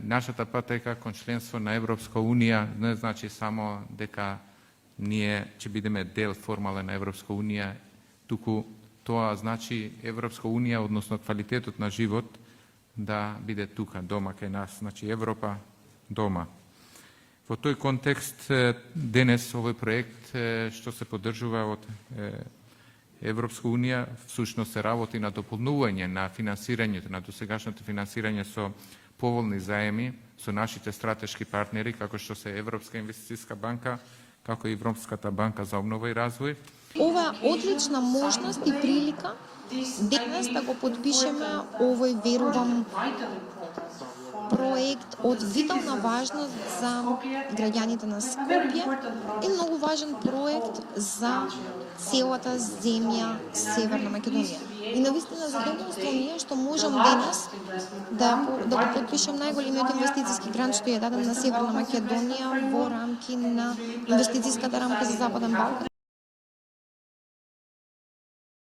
нашата патека кон членство на Европска Унија не значи само дека ние ќе бидеме дел формален на Европска Унија, туку тоа значи Европска Унија, односно квалитетот на живот, да биде тука, дома кај нас, значи Европа, дома. Во тој контекст, денес овој проект што се поддржува од Европска Унија, всушност се работи на дополнување на финансирањето, на досегашното финансирање со поволни заеми со нашите стратешки партнери, како што се Европска инвестицијска банка, како и Европската банка за обнова и развој. Ова е одлична можност и прилика денес да го подпишеме овој, верувам, проект од витална важност за граѓаните на Скопје и многу важен проект за целата земја Северна Македонија. И навистина задоволство ми е што можам денес да го подпишем најголемиот инвестицијски грант што е даден на Северна Македонија во рамки на инвестицијската рамка за Западен Балкан.